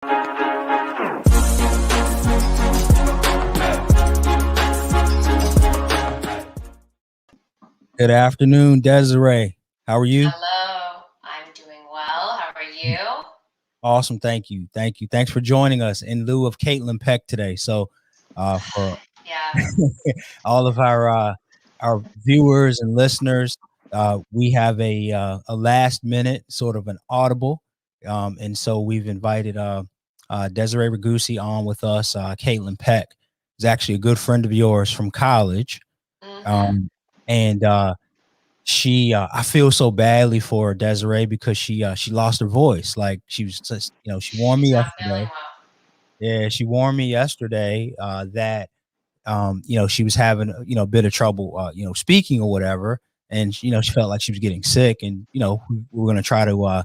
Good afternoon, Desiree. How are you? Hello, I'm doing well. How are you? Awesome. Thank you. Thank you. Thanks for joining us in lieu of Caitlin Peck today. So, for Yeah, all of our viewers and listeners, we have a last minute sort of an audible, and so we've invited Desiree Ragusi on with us. Caitlin Peck is actually a good friend of yours from college, mm-hmm. and she I feel so badly for Desiree because she lost her voice. Like she was just, she warned me She's not feeling yesterday. well. Yeah, she warned me yesterday that she was having a bit of trouble speaking or whatever, and she felt like she was getting sick, and we were going to try to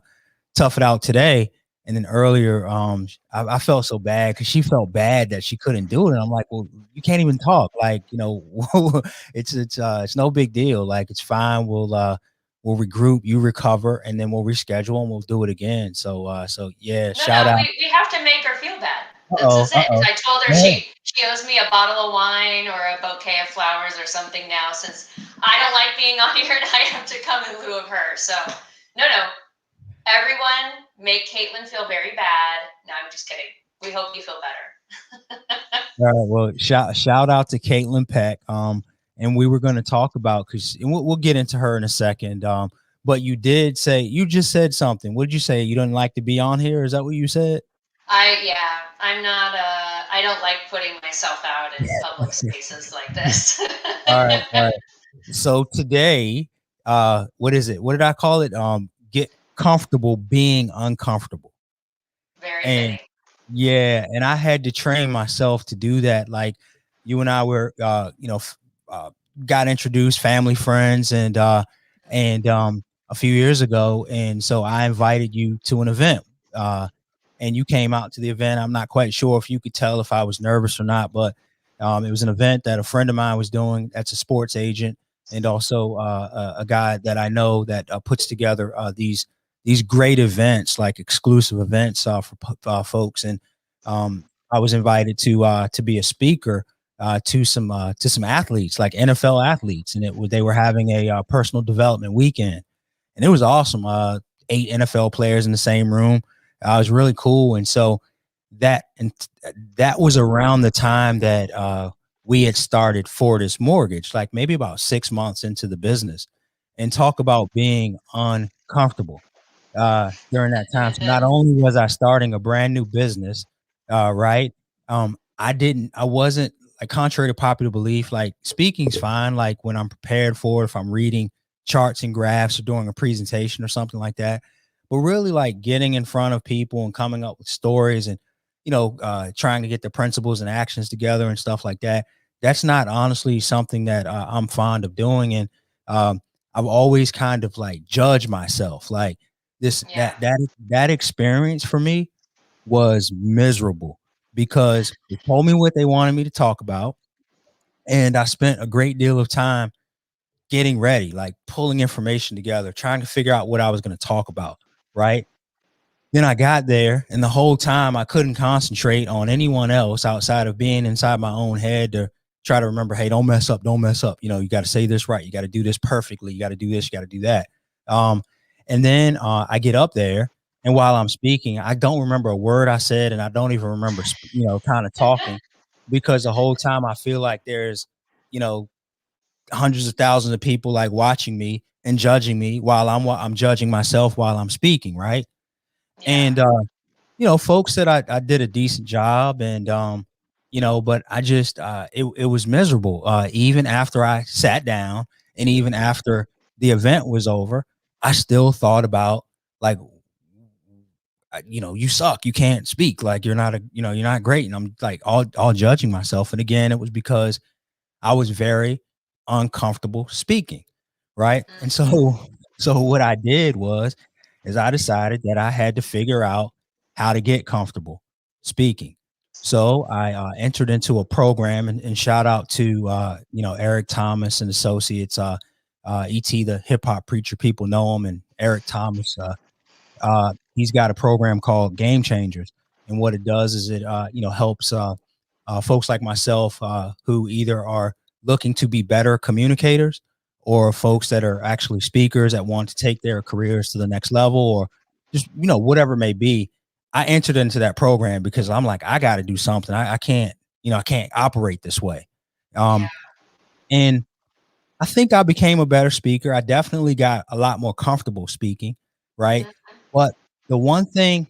tough it out today. And then earlier, I felt so bad because she felt bad that she couldn't do it. And I'm like, well, you can't even talk. Like, it's no big deal. Like, it's fine. We'll regroup, you recover, and then we'll reschedule and we'll do it again. So yeah, No, shout no, out. we have to make her feel bad. This Uh-oh, is it. uh-oh. I told her Go she owes me a bottle of wine or a bouquet of flowers or something now since I don't like being on here and I have to come in lieu of her. So, no, everyone make Caitlin feel very bad. No, I'm just kidding. We hope you feel better. All right, well, shout out to Caitlin Peck. And we were going to talk about because we'll get into her in a second. But you just said something. What did you say? You don't like to be on here? Is that what you said? I'm not, I don't like putting myself out in public spaces like this. All right, all right. So today, what is it? What did I call it? Get comfortable being uncomfortable. Very And fitting. yeah, and I had to train myself to do that. Like you and I were, got introduced, family friends, and a few years ago, and so I invited you to an event, and you came out to the event. I'm not quite sure if you could tell if I was nervous or not, but it was an event that a friend of mine was doing. That's a sports agent, and also a guy that I know that puts together these great events, like exclusive events for folks. And I was invited to be a speaker to some athletes, like NFL athletes, and they were having a personal development weekend, and it was awesome. 8 NFL players in the same room. It was really cool, and so that was around the time that we had started Fortis Mortgage, like maybe about 6 months into the business, and talk about being uncomfortable during that time. So not only was I starting a brand new business, right? I wasn't, like, contrary to popular belief, like speaking's fine. Like when I'm prepared for it, if I'm reading charts and graphs or doing a presentation or something like that. But really, like getting in front of people and coming up with stories and, trying to get the principles and actions together and stuff like that. That's not honestly something that I'm fond of doing. And I've always kind of like judged myself. Like, this Yeah. that experience for me was miserable because they told me what they wanted me to talk about, and I spent a great deal of time getting ready, like pulling information together, trying to figure out what I was going to talk about, right? Then I got there, and the whole time I couldn't concentrate on anyone else outside of being inside my own head to try to remember, hey, don't mess up, don't mess up. You got to say this right. You got to do this perfectly. You got to do this. You got to do that. Um, and then I get up there, and while I'm speaking, I don't remember a word I said, and I don't even remember, kind of talking, because the whole time I feel like there's, you know, hundreds of thousands of people like watching me and judging me while I'm judging myself while I'm speaking, right? Yeah. And folks said I did a decent job, and but I just it was miserable. Even after I sat down, and even after the event was over, I still thought about, like, you suck, you can't speak, like you're not great, and I'm like all judging myself. And again, it was because I was very uncomfortable speaking, right? And Mhm. so what I did was is I decided that I had to figure out how to get comfortable speaking. So I entered into a program, and shout out to Eric Thomas and Associates, ET, the hip hop preacher. People know him, and Eric Thomas. He's got a program called Game Changers, And what it does is it helps folks like myself who either are looking to be better communicators, or folks that are actually speakers that want to take their careers to the next level, or just whatever it may be. I entered into that program because I'm like, I got to do something. I can't, I can't operate this way. Yeah. And I think I became a better speaker. I definitely got a lot more comfortable speaking, right? Mhm. But the one thing,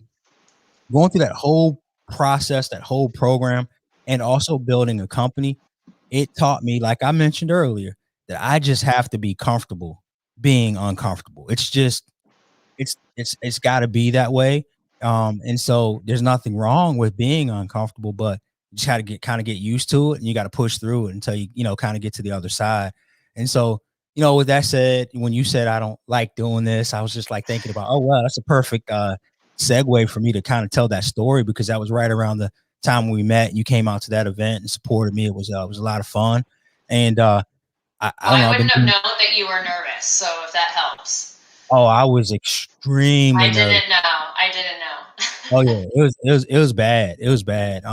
going through that whole process, that whole program, and also building a company, it taught me, like I mentioned earlier, that I just have to be comfortable being uncomfortable. It's just it's got to be that way. And so there's nothing wrong with being uncomfortable, but you just got to get used to it, and you got to push through it until you kind of get to the other side. And so, with that said, when you said I don't like doing this, I was just like thinking about, oh wow, that's a perfect segue for me to kind of tell that story, because that was right around the time we met. You came out to that event and supported me. It was a lot of fun, and I Well, don't know. I I've been wouldn't have doing. known that you were nervous, so if that helps. Oh, I was extremely I nervous. didn't know. I didn't know. Oh yeah, it was bad. It was bad.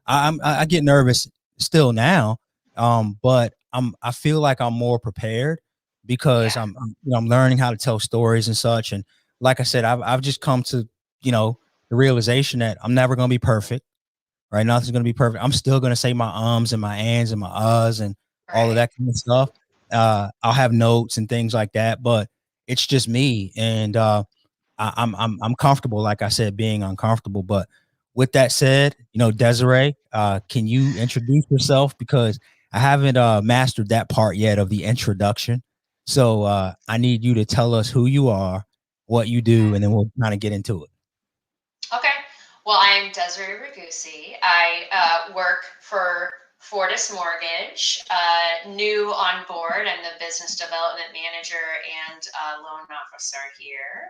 I get nervous still now, but I feel like I'm more prepared because Yeah. I'm learning how to tell stories and such. And like I said, I've just come to the realization that I'm never gonna be perfect. Right, nothing's gonna be perfect. I'm still gonna say my ums and my ands and my uhs and all of Right. that kind of stuff. I'll have notes and things like that, but it's just me. And I'm comfortable, like I said, being uncomfortable. But with that said, Desiree, can you introduce yourself, because I haven't mastered that part yet of the introduction. So I need you to tell us who you are, what you do, and then we'll kind of get into it. Okay. Well, I'm Desiree Ragusi. I work for Fortis Mortgage, new on board. I'm the business development manager and loan officer here.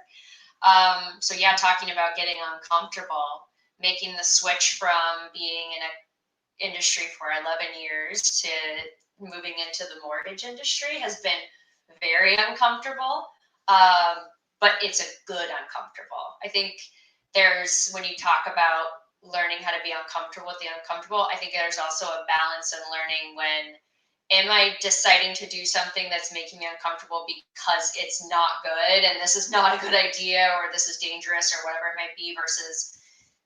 So yeah, talking about getting uncomfortable, making the switch from being in an industry for 11 years to moving into the mortgage industry has been very uncomfortable. But it's a good uncomfortable. I think when you talk about learning how to be uncomfortable with the uncomfortable, I think there's also a balance in learning when am I deciding to do something that's making me uncomfortable because it's not good and this is not a good idea or this is dangerous or whatever it might be, versus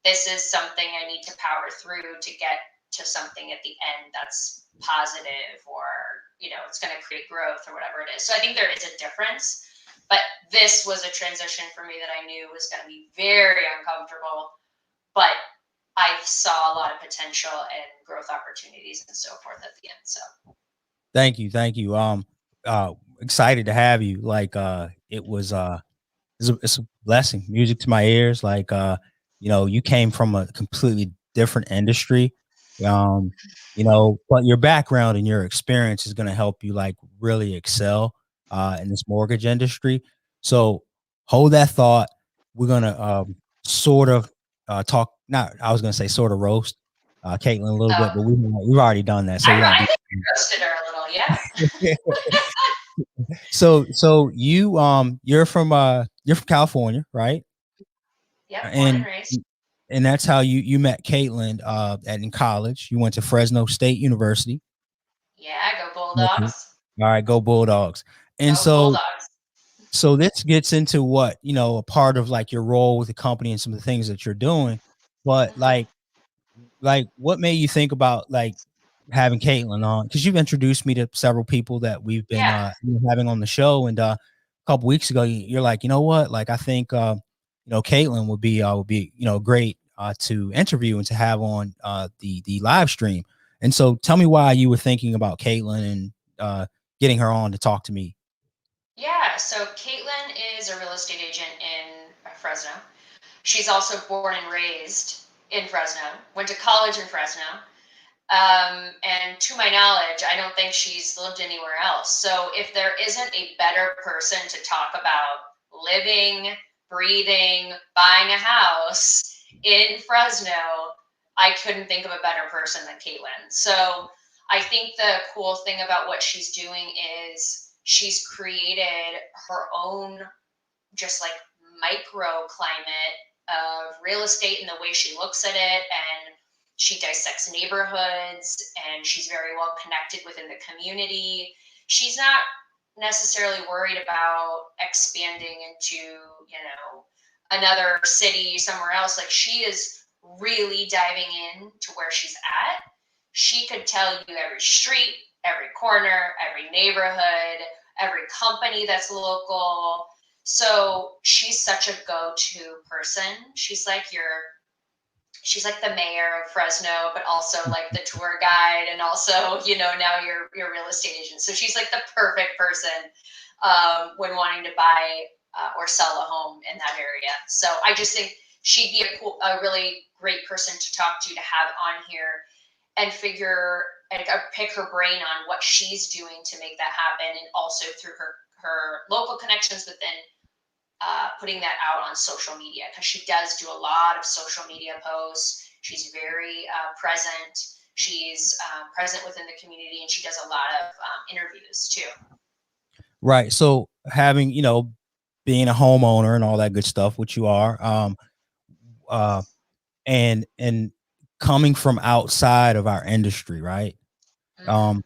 this is something I need to power through to get to something at the end that's positive, or it's going to create growth or whatever it is. So I think there is a difference, but this was a transition for me that I knew was going to be very uncomfortable, but I saw a lot of potential and growth opportunities and so forth at the end. So Thank you. Excited to have you. Like, it's a blessing, music to my ears. Like, you came from a completely different industry, um, but your background and your experience is going to help you like really excel in this mortgage industry. So hold that thought. We're gonna sort of talk. Not, I was gonna say sort of roast Caitlin a little bit, but we've already done that, so we won't I do. think you roasted her a little. Yeah. So you're from California, right? Yep. Born and And raised. and that's how you met Caitlin in college. You went to Fresno State University. Yeah. Go Okay. Bulldogs. All right, go Bulldogs. And Go so Bulldogs. this gets into what, a part of like your role with the company and some of the things that you're doing. But Hmm. like what made you think about like having Caitlin on? Because you've introduced me to several people that we've been Yeah. having on the show, and a couple weeks ago you're like, you know what, like I think Caitlin would be great to interview and to have on the live stream. And so tell me why you were thinking about Caitlin and getting her on to talk to me. Yeah. So Caitlin is a real estate agent in Fresno. She's also born and raised in Fresno. Went to college in Fresno. And to my knowledge, I don't think she's lived anywhere else. So if there isn't a better person to talk about living, breathing, buying a house in Fresno, I couldn't think of a better person than Caitlin. So I think the cool thing about what she's doing is she's created her own just like microclimate of real estate and the way she looks at it, and she dissects neighborhoods, and she's very well connected within the community. She's not necessarily worried about expanding into, another city somewhere else. Like, she is really diving in to where she's at. She could tell you every street, every corner, every neighborhood, every company that's local. So she's such a go-to person. She's like the mayor of Fresno, but also like the tour guide, and also, now your real estate agent. So she's like the perfect person when wanting to buy or sell a home in that area. So I just think she'd be a really great person to talk to have on here, and pick her brain on what she's doing to make that happen, and also through her local connections, but then putting that out on social media, because she does do a lot of social media posts. She's very present. She's present within the community, and she does a lot of interviews too. Right. So having, being a homeowner and all that good stuff, which you are, and coming from outside of our industry, right? Mm-hmm.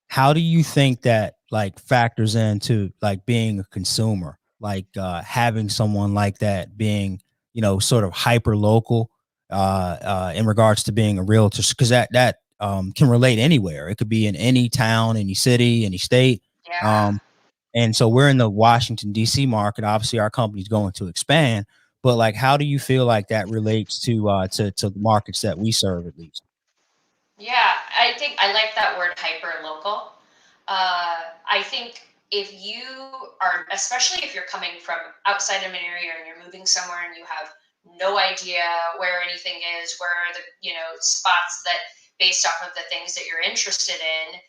How do you think that like factors into like being a consumer, like having someone like that being, sort of hyper local in regards to being a realtor? Because that can relate anywhere. It could be in any town, any city, any state. Yeah. And so we're in the Washington, D.C. market. Obviously, our company's going to expand. But like, how do you feel like that relates to the markets that we serve, at least? Yeah, I think I like that word, hyper local. I think if you are, especially if you're coming from outside of an area and you're moving somewhere and you have no idea where anything is, where are the spots that, based off of the things that you're interested in,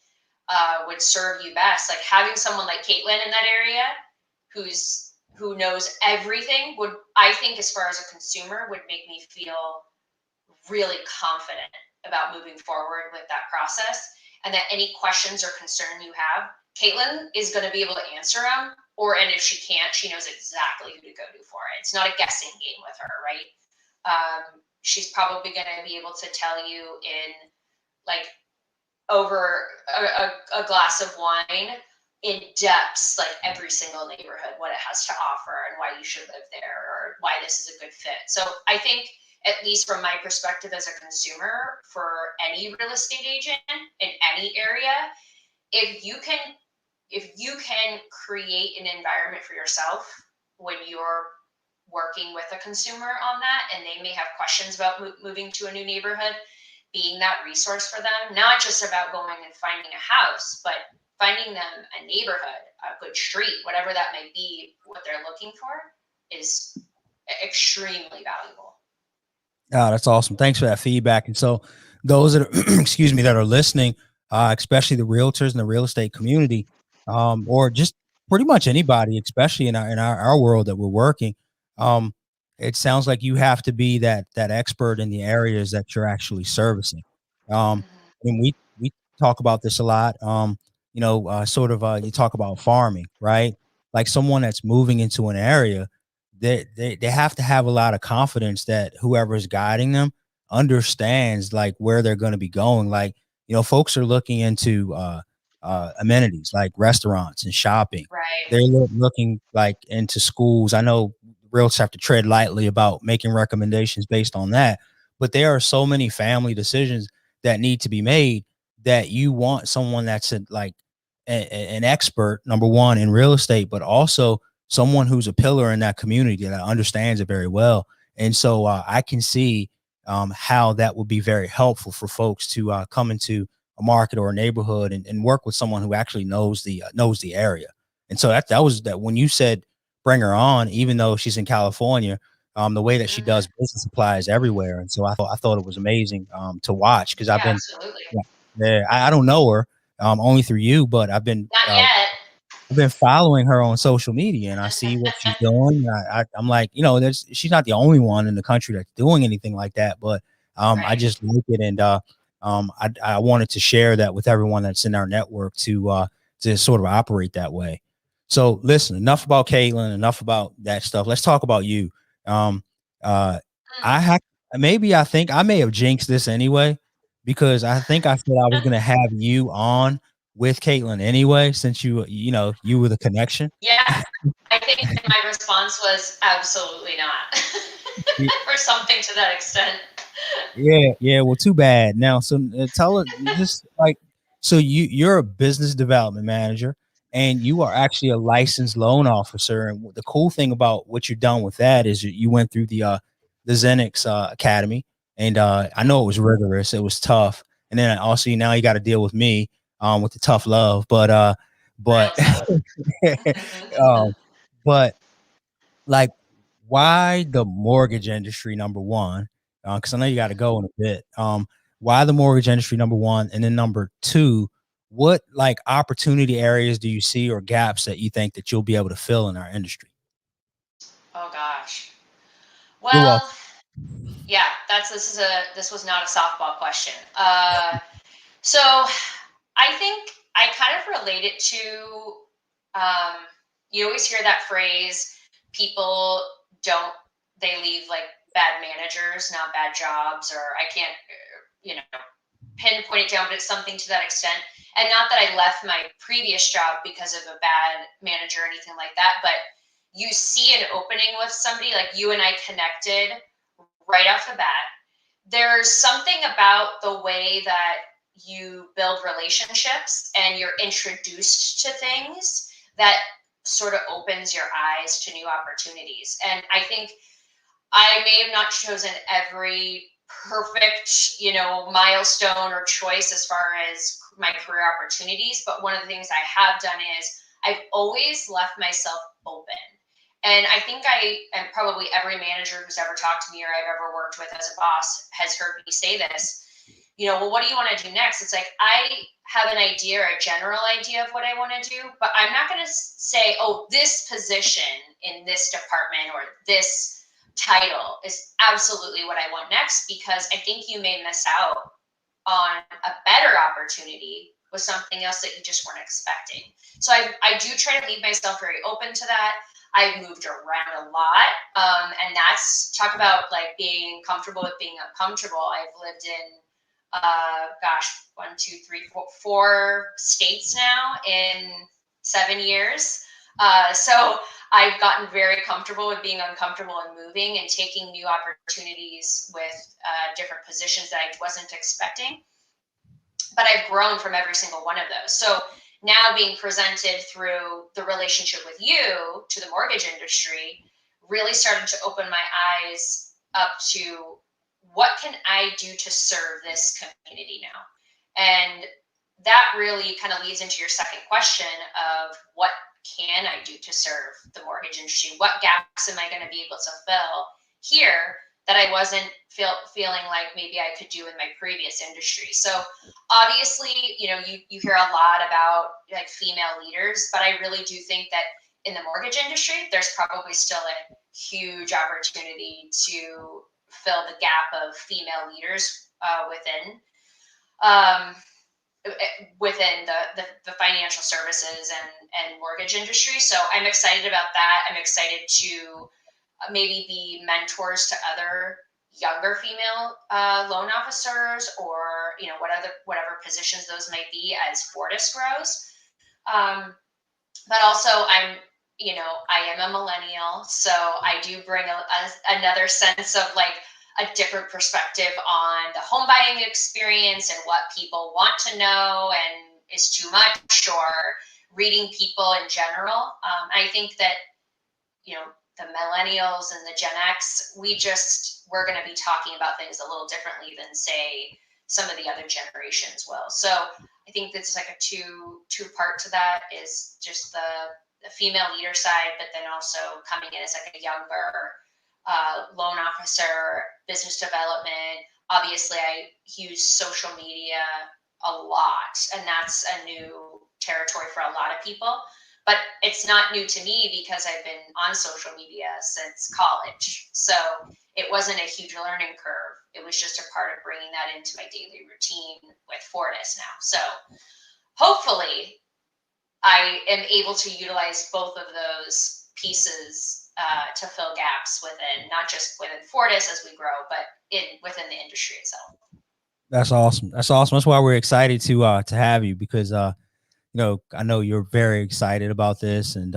would serve you best. Like, having someone like Caitlin in that area who knows everything would, I think, as far as a consumer, would make me feel really confident about moving forward with that process, and that any questions or concern you have, Caitlin is going to be able to answer them. And if she can't, she knows exactly who to go to for it. It's not a guessing game with her, right? She's probably going to be able to tell you in like over a glass of wine in depth, like every single neighborhood, what it has to offer, and why you should live there, or why this is a good fit. So I think, at least from my perspective as a consumer, for any real estate agent in any area, if you can create an environment for yourself when you're working with a consumer on that, and they may have questions about moving to a new neighborhood, being that resource for them, not just about going and finding a house, but finding them a neighborhood, a good street, whatever that may be, what they're looking for, is extremely valuable. Oh, that's awesome. Thanks for that feedback. And so those that are, excuse me, that are listening, especially the realtors in the real estate community, or just pretty much anybody, especially in our world that we're working, it sounds like you have to be that expert in the areas that you're actually servicing. And we talk about this a lot. You talk about farming, right? Like someone that's moving into an area, they have to have a lot of confidence that whoever is guiding them understands like where they're going to be going. Like, folks are looking into amenities like restaurants and shopping. Right. They're looking like into schools. I know realtors have to tread lightly about making recommendations based on that, but there are so many family decisions that need to be made that you want someone that's an expert, number one, in real estate, but also someone who's a pillar in that community that understands it very well. And so I can see how that would be very helpful for folks to come into a market or a neighborhood and work with someone who actually knows the area. And so that was that when you said bring her on, even though she's in California, the way that she does business applies everywhere. And so I thought it was amazing to watch, because I've been, absolutely. I don't know her only through you, but I've been Not yet. I've been following her on social media, and I see what she's doing. I'm like, she's not the only one in the country that's doing anything like that, but Right. I just like it. And I wanted to share that with everyone that's in our network to sort of operate that way. So listen, enough about Caitlin, enough about that stuff. Let's talk about you. I have maybe I think I may have jinxed this anyway because I think I said I was gonna have you on with Caitlin anyway, since you were the connection. Yeah, I think my response was absolutely not, or something to that extent. Yeah, yeah. Well, too bad. Now, so tell us just like so you're a business development manager and you are actually a licensed loan officer. And the cool thing about what you've done with that is you went through the Xenix Academy, and I know it was rigorous, it was tough, and then also now you got to deal with me with the tough love, but Real tough. um, but like why the mortgage industry number one, because I know you got to go in a bit. Why the mortgage industry number one, and then number two, what like opportunity areas do you see or gaps that you think that you'll be able to fill in our industry? Oh gosh. You're welcome. Well, yeah, this was not a softball question. So I think I kind of relate it to, you always hear that phrase, people don't, they leave like bad managers, not bad jobs, or I can't, you know, pinpoint it down, but it's something to that extent. And not that I left my previous job because of a bad manager or anything like that, but you see an opening with somebody, like you and I connected right off the bat. There's something about the way that you build relationships and you're introduced to things that sort of opens your eyes to new opportunities. And I think I may have not chosen every perfect, milestone or choice as far as my career opportunities, but one of the things I have done is I've always left myself open. And I think and probably every manager who's ever talked to me or I've ever worked with as a boss has heard me say this. Well, what do you want to do next? It's like I have an idea or a general idea of what I want to do, but I'm not going to say, oh, this position in this department or this title is absolutely what I want next, because I think you may miss out on a better opportunity with something else that you just weren't expecting. So I do try to leave myself very open to that. I've moved around a lot. And that's talk about like being comfortable with being uncomfortable. I've lived in, one, two, three, four states now in 7 years. So I've gotten very comfortable with being uncomfortable and moving and taking new opportunities with different positions that I wasn't expecting. But I've grown from every single one of those. So now being presented through the relationship with you to the mortgage industry really started to open my eyes up to what can I do to serve this community now? And that really kind of leads into your second question of what can I do to serve the mortgage industry? What gaps am I going to be able to fill here that I wasn't feeling like maybe I could do in my previous industry? So obviously, you hear a lot about like female leaders, but I really do think that in the mortgage industry, there's probably still a huge opportunity to fill the gap of female leaders within the financial services and mortgage industry. So I'm excited about that. I'm excited to maybe be mentors to other younger female loan officers, or whatever positions those might be as Fortis grows. But also I am a millennial, so I do bring another sense of like a different perspective on the home buying experience and what people want to know and is too much, or reading people in general. I think that, the millennials and the Gen X, we're going to be talking about things a little differently than say some of the other generations will. So I think that's like a two part to that, is just the female leader side, but then also coming in as like a younger loan officer, business development. Obviously, I use social media a lot, and that's a new territory for a lot of people. But it's not new to me because I've been on social media since college. So it wasn't a huge learning curve. It was just a part of bringing that into my daily routine with Fortis now. So hopefully I am able to utilize both of those pieces to fill gaps within, not just within Fortis as we grow, but within the industry itself. That's awesome. That's awesome. That's why we're excited to have you, because I know you're very excited about this, and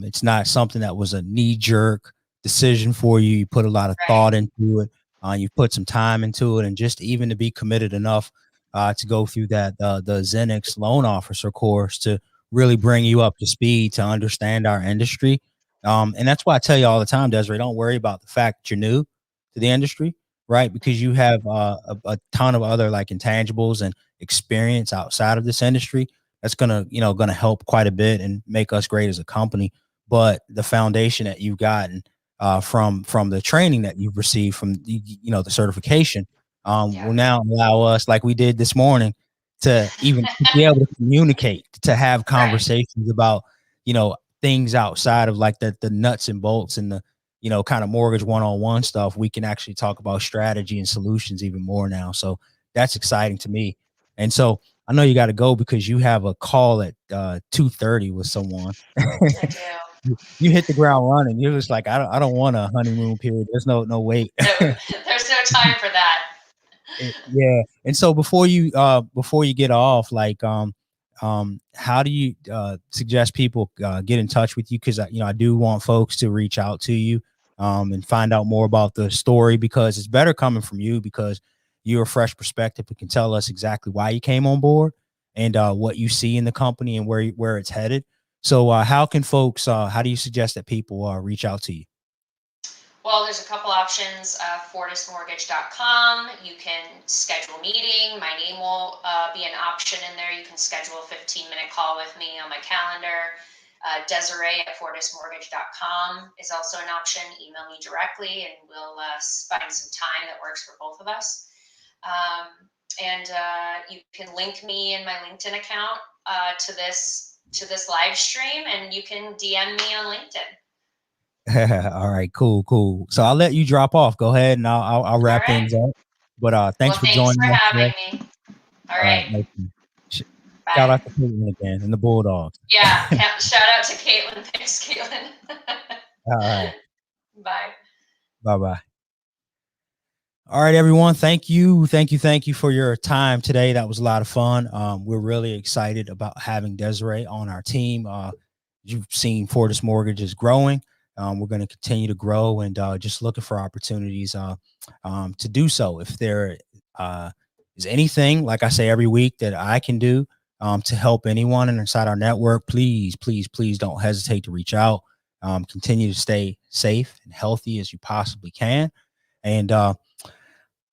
it's not something that was a knee jerk decision for you. You put a lot of thought into it. You put some time into it, and just even to be committed enough to go through that the Zenix loan officer course to really bring you up to speed to understand our industry. And that's why I tell you all the time, Desiree, don't worry about the fact that you're new to the industry, right? Because you have a ton of other like intangibles and experience outside of this industry that's gonna help quite a bit and make us great as a company. But the foundation that you've gotten from the training that you've received from the certification will now allow us, like we did this morning, to even be able to communicate, to have conversations about things outside of like the nuts and bolts and the kind of mortgage one-on-one stuff. We can actually talk about strategy and solutions even more now. So that's exciting to me. And so I know you got to go because you have a call at 2:30 with someone. I do. You hit the ground running. You're just like, I don't want a honeymoon period. There's no wait. There's no time for that. Yeah. And so before you get off, like how do you suggest people get in touch with you? Because I do want folks to reach out to you and find out more about the story, because it's better coming from you, because you're a fresh perspective and can tell us exactly why you came on board and what you see in the company and where it's headed. So how can folks, how do you suggest that people reach out to you? Well, there's a couple options. Fortismortgage.com. You can schedule a meeting. My name will be an option in there. You can schedule a 15-minute call with me on my calendar. Desiree at fortismortgage.com is also an option. Email me directly and we'll find some time that works for both of us. And you can link me in my LinkedIn account to this live stream, and you can DM me on LinkedIn. All right, cool. So I'll let you drop off. Go ahead, and I'll wrap things up. But thanks for joining us. Thanks for having me. All right. Shout out to Caitlin again and the Bulldogs. Yeah, shout out to Caitlin. Thanks, Caitlin. All right. Bye. Bye. All right, everyone. Thank you for your time today. That was a lot of fun. We're really excited about having Desiree on our team. You've seen Fortis Mortgage is growing. We're going to continue to grow and just looking for opportunities to do so. If there is anything, like I say every week, that I can do to help anyone inside our network, please don't hesitate to reach out. Continue to stay safe and healthy as you possibly can. And I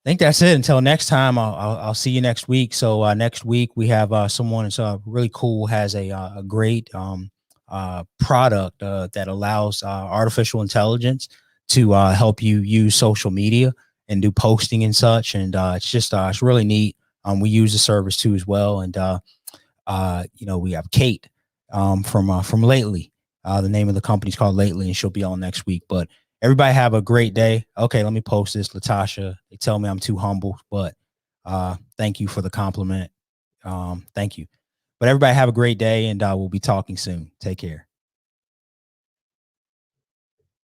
think that's it. Until next time, I'll see you next week. So next week we have someone that's really cool, has a great product that allows artificial intelligence to help you use social media and do posting and such. And it's really neat. We use the service too as well. And we have Kate from Lately. The name of the company is called Lately, and she'll be on next week. But everybody have a great day. Okay, let me post this, Latasha. They tell me I'm too humble, but thank you for the compliment. Thank you. But everybody have a great day, and we'll be talking soon. Take care.